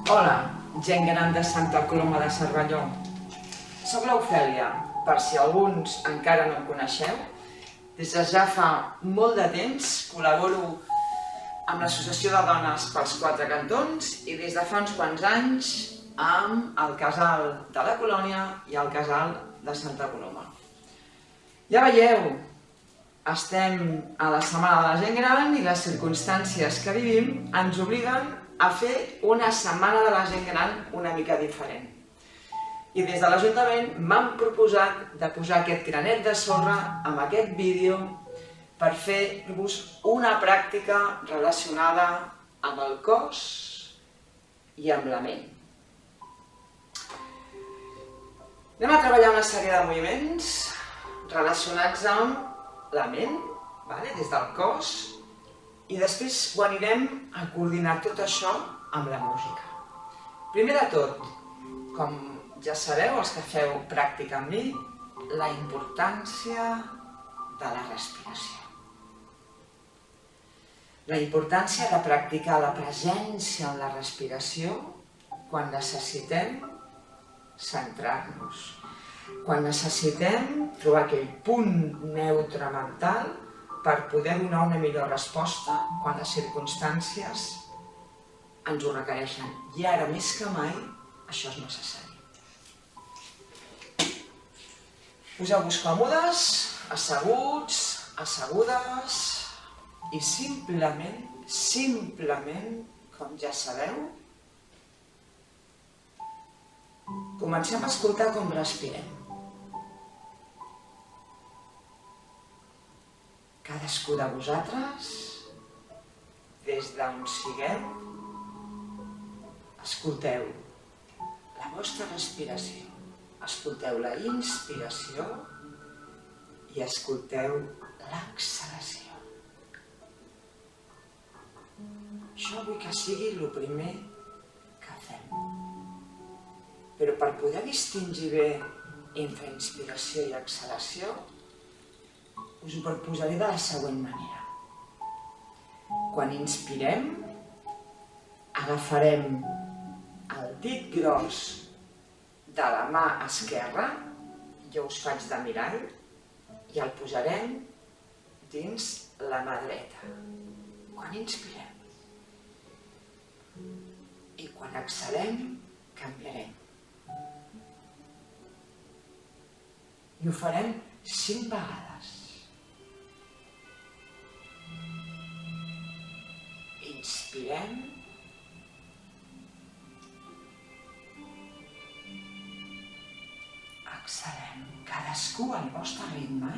Hola, gent gran de Santa Coloma de Cervelló. Soc l'Ofèlia, per si alguns encara no em coneixeu. Des de ja fa molt de temps col·laboro amb l'Associació de Dones pels Quatre Cantons i des de fa uns quants anys amb el Casal de la Colònia i el Casal de Santa Coloma. Ja veieu, estem a la Setmana de la Gent Gran i les circumstàncies que vivim ens obliguen a fer una Setmana de la Gent Gran una mica diferent. I des de l'Ajuntament m'han proposat de posar aquest granet de sorra amb aquest vídeo per fer-vos una pràctica relacionada amb el cos i amb la ment. Anem a treballar una sèrie de moviments relacionats amb la ment, des del cos, i després ho anirem a coordinar tot això amb la música. Primer de tot, com ja sabeu, els que feu pràctica amb mi, la importància de la respiració. La importància de practicar la presència en la respiració quan necessitem centrar-nos, quan necessitem trobar aquell punt neutre mental per poder donar una millor resposta quan les circumstàncies ens ho requereixen. I ara, més que mai, això és necessari. Poseu-vos còmodes, asseguts, assegudes i simplement, com ja sabeu, comencem a escoltar com respirem. Cadascú de vosaltres, des d'on sigueu, escolteu la vostra respiració, escolteu la inspiració i escolteu l'exhalació. Això vull que sigui el primer que fem. Però per poder distingir bé entre inspiració i exhalació, us ho proposaré de la següent manera. Quan inspirem, agafarem el dit gros de la mà esquerra, jo us faig de mirall, i el posarem dins la mà dreta. Quan inspirem. I quan exhalem, canviarem. I ho farem 5 vegades. Inspirem. Exhalem. Cadascú al vostre ritme,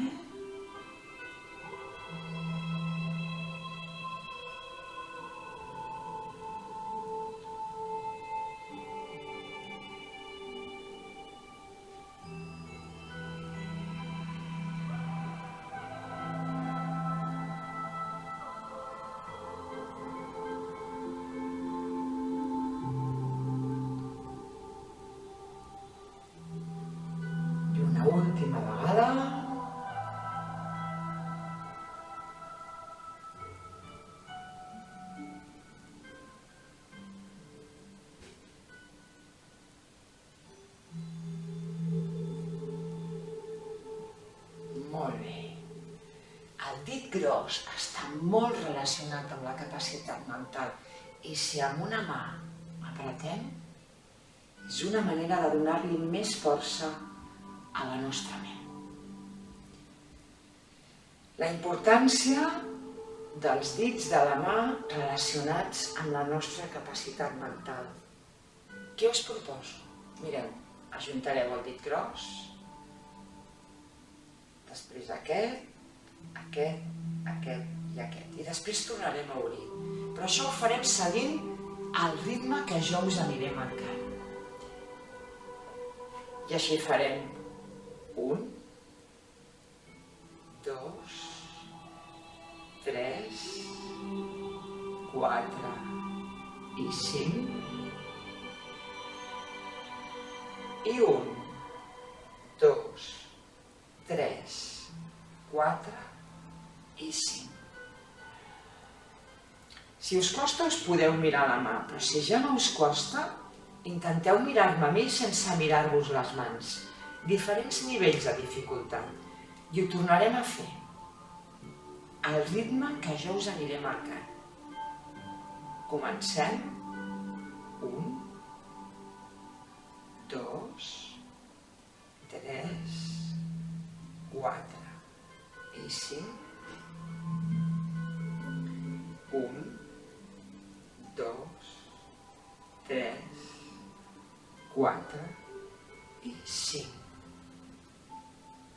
Última vegada. Molt bé. El dit gros està molt relacionat amb la capacitat mental i si amb una mà apretem, és una manera de donar-li més força a la nostra ment. La importància dels dits de la mà relacionats amb la nostra capacitat mental. Què us proposo? Mireu, ajuntareu el dit gros, després aquest i aquest. I després tornarem a obrir. Però això ho farem seguint el ritme que jo us aniré marcant. I així farem 1, 2, 3, 4 i 5. I 1, 2, 3, 4 i 5. Si us costa us podeu mirar la mà, però si ja no us costa, intenteu mirar-me a mi sense mirar-vos les mans. Diferents nivells de dificultat. I ho tornarem a fer al ritme que jo us aniré marcant. Comencem. 1, 2, 3, 4 i 5. 1, 2, 3, 4 i 5.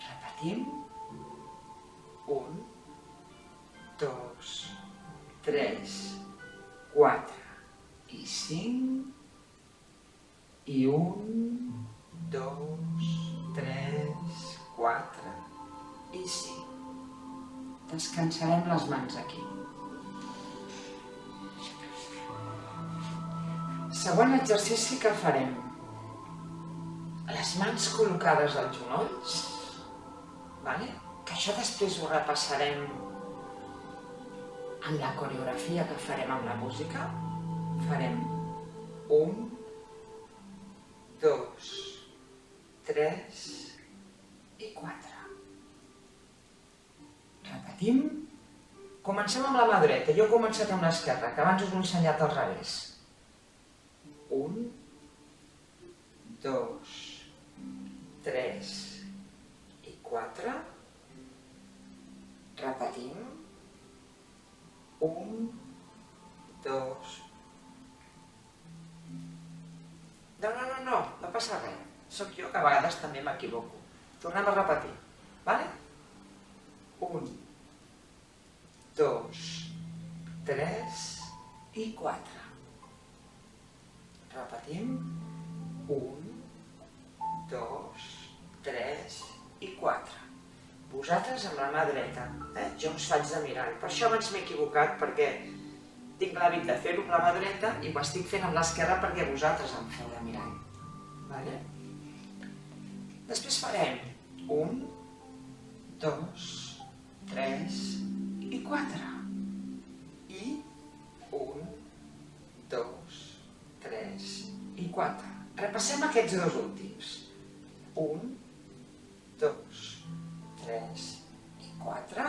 Repetim. 1, 2, 3, 4 i 5. I 1, 2, 3, 4 i 5. Descansarem les mans aquí. Següent exercici que farem. Les mans col·locades als genolls, que això després ho repassarem en la coreografia que farem amb la música. Farem 1, 2, 3 i 4. Repetim. Comencem amb la mà dreta. Jo he començat amb l'esquerra, que abans us ho he ensenyat al revés. 1, 2, 3 i 4. Repetim. 1, 2... No passa res. Soc jo que a vegades també m'equivoco. Tornem a repetir, vale? 1, 2, 3 i 4. Repetim. 1, 2, 3 i 4. Vosaltres amb la mà dreta, jo us faig de mirall. Per això abans m'he equivocat, perquè tinc l'hàbit de fer-ho amb la mà dreta i ho estic fent amb l'esquerra perquè vosaltres em feu de mirall. Després farem 1, 2, 3 i 4. I 1, 2, 3 i 4. Repassem aquests dos últims. 1, 2, 3 i 4.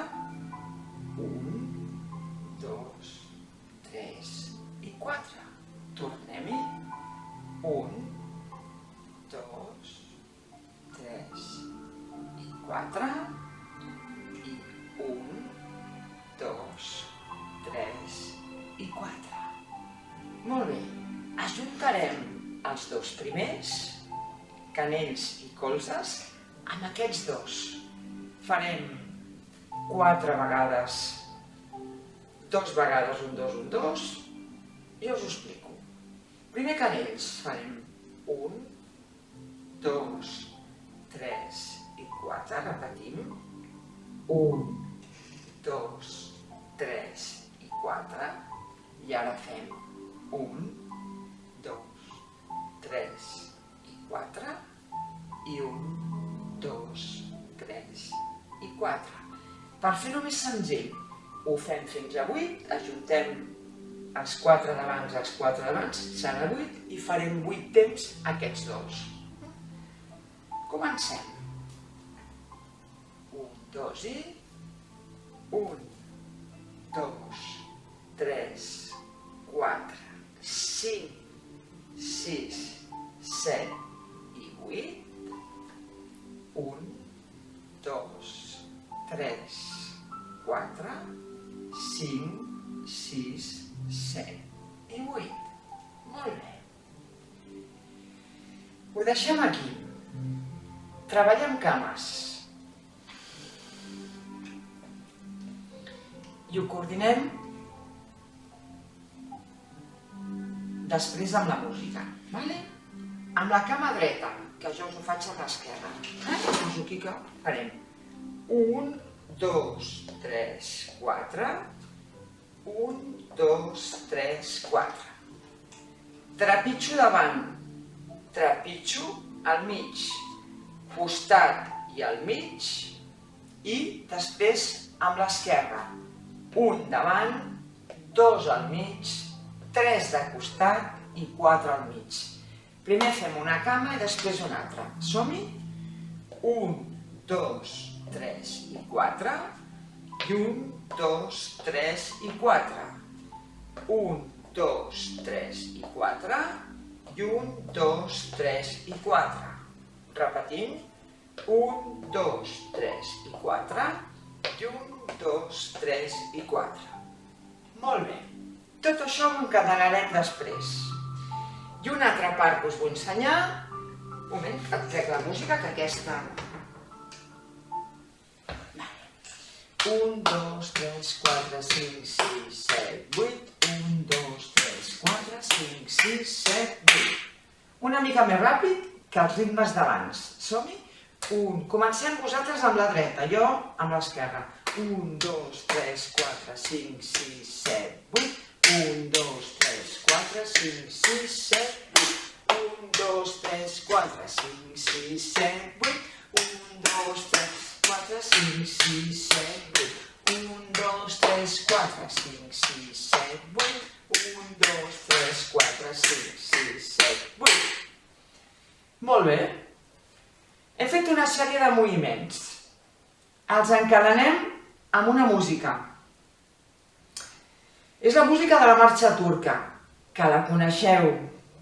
1, 2, 3 i 4. Tornem-hi. 1, 2, 3 i 4. I 1, 2, 3 i 4. Molt bé. Ajuntarem els dos primers, canells i colzes, amb aquests dos. Farem 4 vegades, 2 vegades, 1, 2, 1, 2, i us ho explico. Primer canells, farem 1, 2, 3 i 4, repetim. 1, 2, 3 i 4, i ara fem 1, 2, 3 i 4, i 1, 2, 3 i 4. Per fer-ho més senzill, ho fem fins a 8, ajuntem els 4 d'abans als 4 d'abans, serà 8, i farem 8 temps aquests dos. Comencem. 1, 2 i... 1, 2, 3, 4, 5, 6, 7 i 8. 1, 2, 3, 4, 5, 6, 7 i 8. Molt bé. Ho deixem aquí. Treballem cames. I ho coordinem després amb la música. Amb la cama dreta, que jo us ho faig a l'esquerra. Doncs aquí que farem 1, 2, 3, 4. 1, 2, 3, 4. Trepitjo davant, trepitjo al mig, costat i al mig, i després amb l'esquerra. Un davant, 2 al mig, 3 de costat i 4 al mig. Primer fem una cama i després una altra. Som-hi? 1, 2, 3 i 4. I 1, 2, 3 i 4. 1, 2, 3 i 4. I 1, 2, 3 i 4. Repetim. 1, 2, 3 i 4. I 1, 2, 3 i 4. Molt bé. Tot això ho encadenarem després. I una altra part que us vull ensenyar. Un moment, et trec la música, que aquesta... 1, 2, 3, 4, 5, 6, 7, 8. 1, 2, 3, 4, 5, 6, 7, 8. Una mica més ràpid que els ritmes d'abans. Som-hi? Comencem vosaltres amb la dreta, jo amb l'esquerra. 1, 2, 3, 4, 5, 6, 7, 8. 1, 2, 3, 4, 5, 6, 7, 8. 1, 2, 3, 4, 5, 6, 7, 8. 1, 2, 3, 4, 5, 6, 7, 8. 1, 2, 3, 4, 5, 6, 7, 8. 1, 2, 3, 4, 5, 6, 7, 8. Molt bé. Hem fet una sèrie de moviments. Els encadenem amb una música. És la música de la marxa turca, que la coneixeu,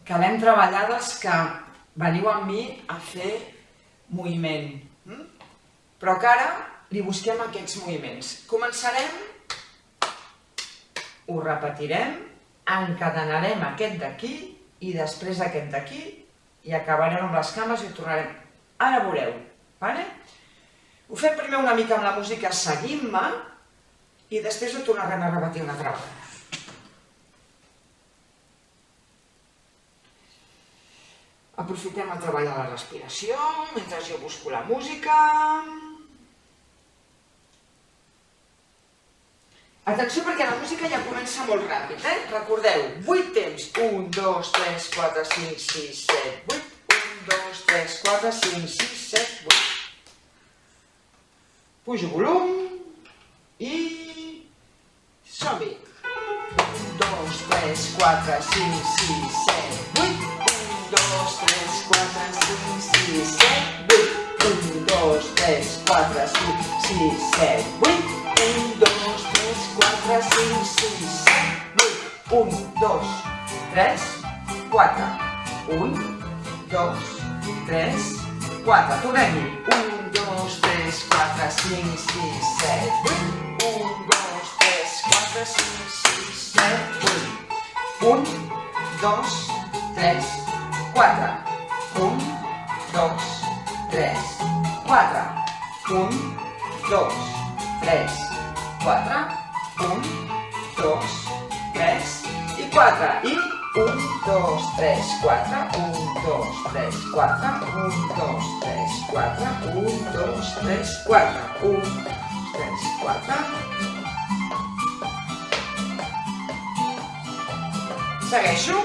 que l'hem treballada els que veniu amb mi a fer moviment. Però que ara li busquem aquests moviments. Començarem, ho repetirem, encadenarem aquest d'aquí i després aquest d'aquí i acabarem amb les cames i ho tornarem. Ara veureu, vale? Ho fem primer una mica amb la música seguint-me i després ho tornarem a repetir una altra vegada. Aprofitem a treballar la respiració mentre jo busco la música. Atenció perquè la música ja comença molt ràpid, Recordeu, 8 temps. 1, 2, 3, 4, 5, 6, 7, 8. 1, 2, 3, 4, 5, 6, 7, 8. Pujo volum i som-hi. 1, 2, 3, 4, 5, 6, 7, 8. 1, 2, 3, 4, 5, 6, 7, 8. 1, 2, 3, 4, 5, 6, 7, 8. 1, 2, 3, 4, 5, 6, 7, 8. 1, 2, 3, 4. 1, 2, 3, 4. Tornem-hi. 1, 2, 3, 4, 5, 6, 7, 8. 1, 2, 3, 4, 5, 6, 7, 8. 1, 2, 3, 4. 1, 2, 3, 4. 1, 2, 3, 4. 1, 2, 3 i 4. I 1, 2, 3, 4. 1, 2, 3, 4. 1, 2, 3, 4. 1, 2, 3, 4. 1, 3, 4. Segueixo.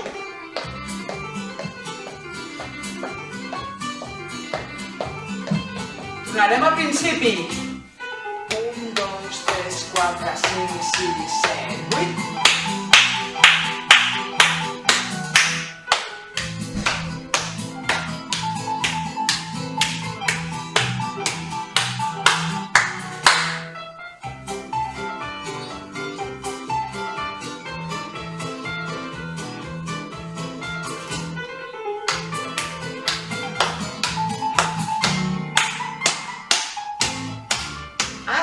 Tornarem al principi. 1, 2, 3, 4, 5, 6, 7, 8.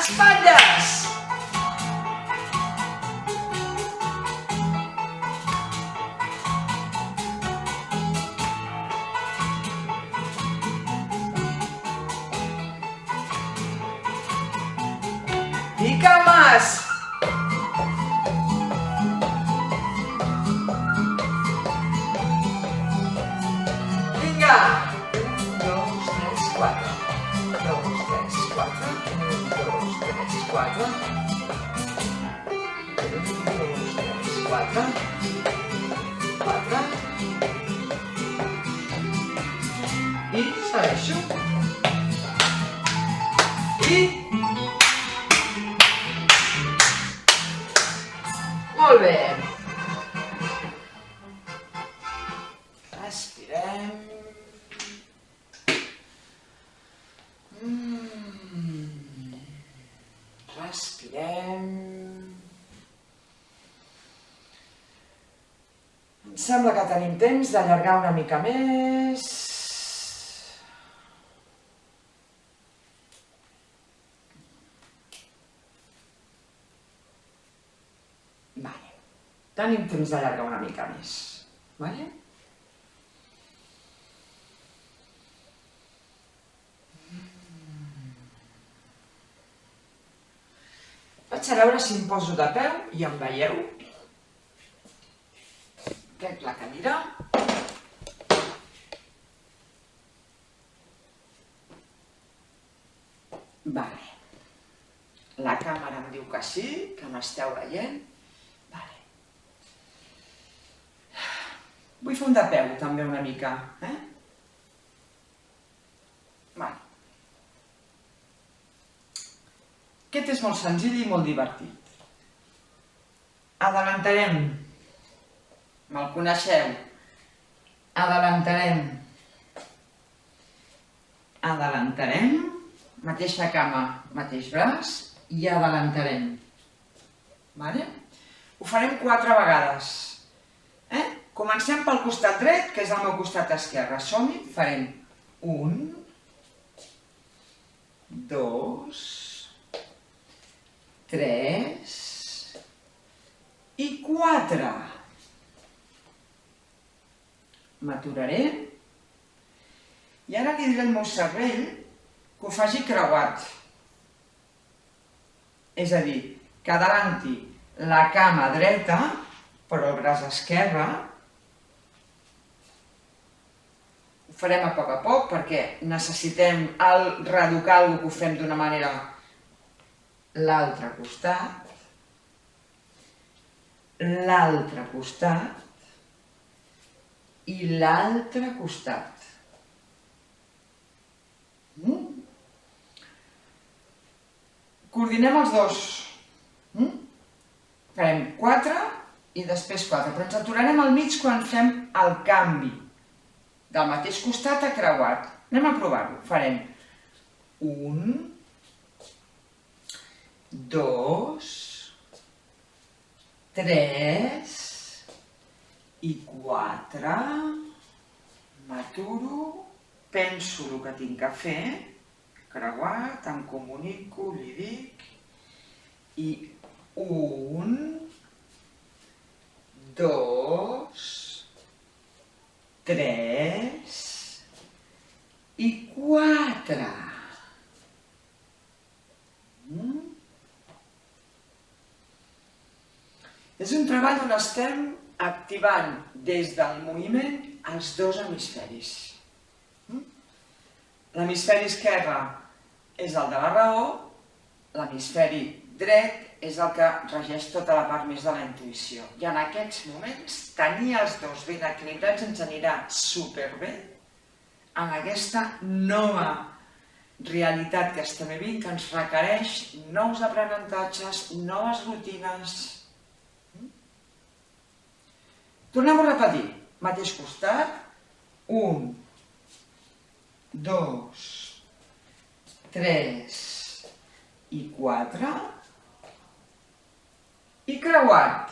Espatlles! I cames! Vinga! 1, 2, 3, 4. 2, 3, 4. 1, 2, 3, 4. 1, 2, 3, 4. 4. I segueixo. I... Molt Molt bé. Respirem. Respirem. Em sembla que tenim temps d'allargar una mica més. Vale. Tenim temps d'allargar una mica més. Vale? Vaig a veure si em poso de peu i em veieu. Crec la cadira. Vale. La càmera em diu que sí, que m'esteu veient. Vale. Vull fer un de peu també una mica, Vale. Aquest és molt senzill i molt divertit. Adelantarem. Me'l coneixeu. Adelantarem. Adelantarem. Mateixa cama, mateix braç. I adelantarem. Vale? Ho farem 4 vegades. Comencem pel costat dret, que és el meu costat esquerre. Som-hi. Farem 1, 2, 3 i 4. M'aturaré i ara li diré al meu cervell que ho faci creuat. És a dir, que adelanti la cama dreta, però el braç esquerre. Ho farem a poc perquè necessitem reeducar alguna cosa que ho fem d'una manera. L'altre costat, l'altre costat i l'altre costat. Coordinem els dos. Farem 4 i després 4, però ens aturarem al mig quan fem el canvi del mateix costat a creuat. Anem a provar-ho. Farem 1, 2, 3 i 4. M'aturo, penso el que tinc que fer, creuat, em comunico, li dic, i 1, 2, 3 i 4. És un treball on estem activant des del moviment els dos hemisferis. L'hemisferi esquerre és el de la raó, l'hemisferi dret és el que regeix tota la part més de la intuïció. I en aquests moments, tenir els dos ben equilibrats ens anirà superbé en aquesta nova realitat que estem vivint, que ens requereix nous aprenentatges, noves rutines. Tornem a repetir. Mateix costat. 1, 2, 3 i 4. I creuat.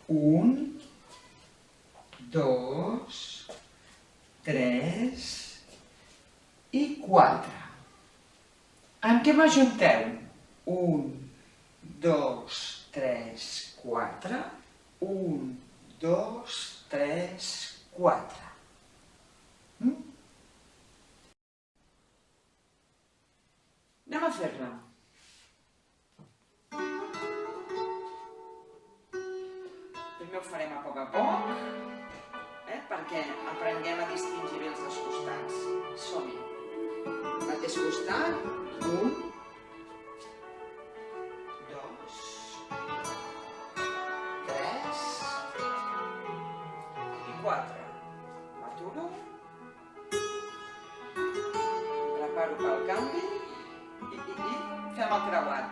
1, 2, 3 i 4. En què m'ajunteu? 1, 2, 3, 4. 1, 2, 3, 4. Anem a fer-la. Primer ho farem a poc, perquè aprenguem a distingir bé els dos costats. Som-hi. Mateix costat. 1, 2, 3 i 4. M'aturo. Preparo pel canvi i fem el creuat.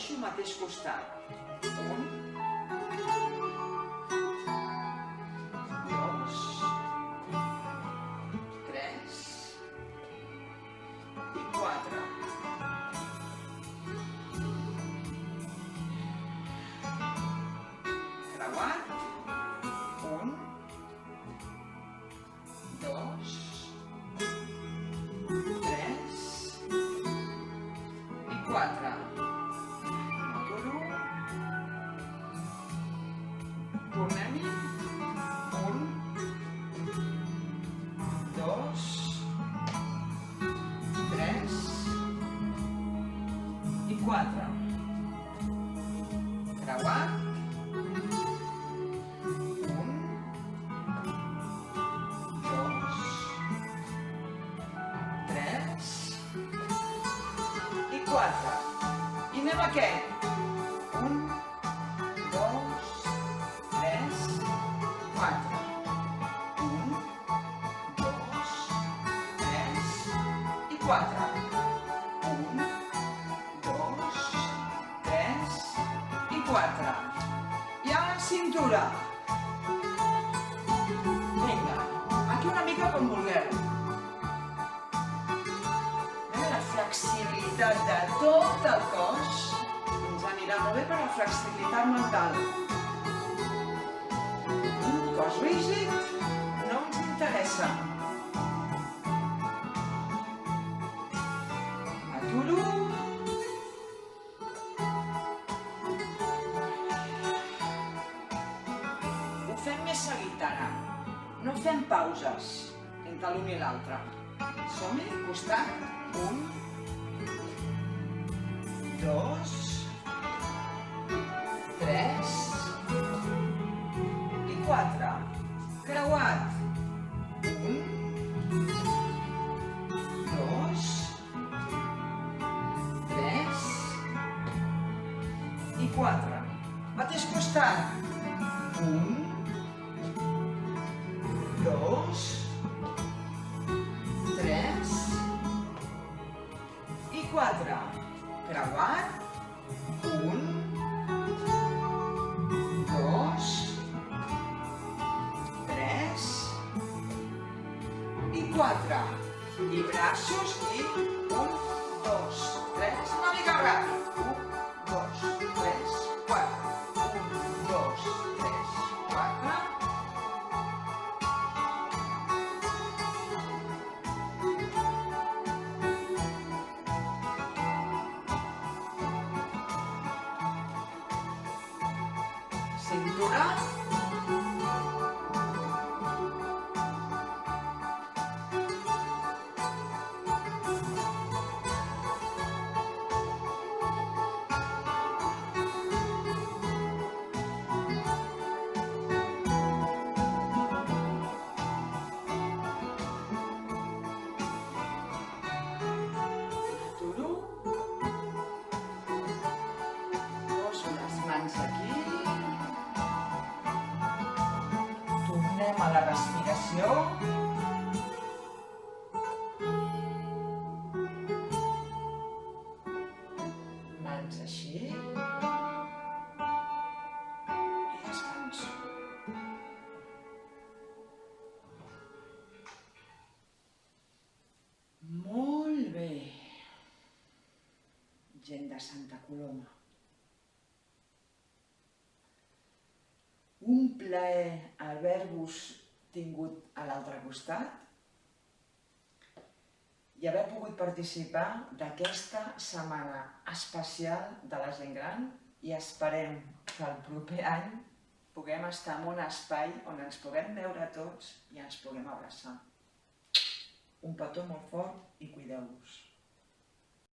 repeteixo, mateix costat. 1, 2, 3 i 4. Creuat. 1, 2, 3 i 4. M'aturo. Tornem-hi. 1, 2, 3 i 4. Creuat. 1, 2, 3 i 4. I anem a què? 1, 2, 3, 4. 1, 2, 3 i 4. 1, 2, 3 i 4. I ara cintura. Vinga, aquí una mica com vulgueu. La flexibilitat de tot el cos ens anirà molt bé per la flexibilitat mental. Un cos rígid no ens interessa. M'aturo. Ho fem més seguit ara. No fem pauses entre l'un i l'altre. Som-hi, costat. 1, 2, 3 i 4. Creuat. 1, 2, 3 i 4. Mateix costat. 1, 2, 3 i 4. Creuat. 1, 2, 3 i 4. I braços i 1, 2, 3. Una mica ràpid. 1, 2, 3, 4. 1, 2, 3, 4. Cintura. M'aturo. Poso les mans aquí. Tornem a la respiració. Mans així. I descanso. Molt bé. Gent de Santa Coloma. Un plaer haver-vos tingut a l'altre costat i haver pogut participar d'aquesta setmana especial de la gent gran i esperem que el proper any puguem estar en un espai on ens puguem veure tots i ens puguem abraçar. Un petó molt fort i cuideu-vos.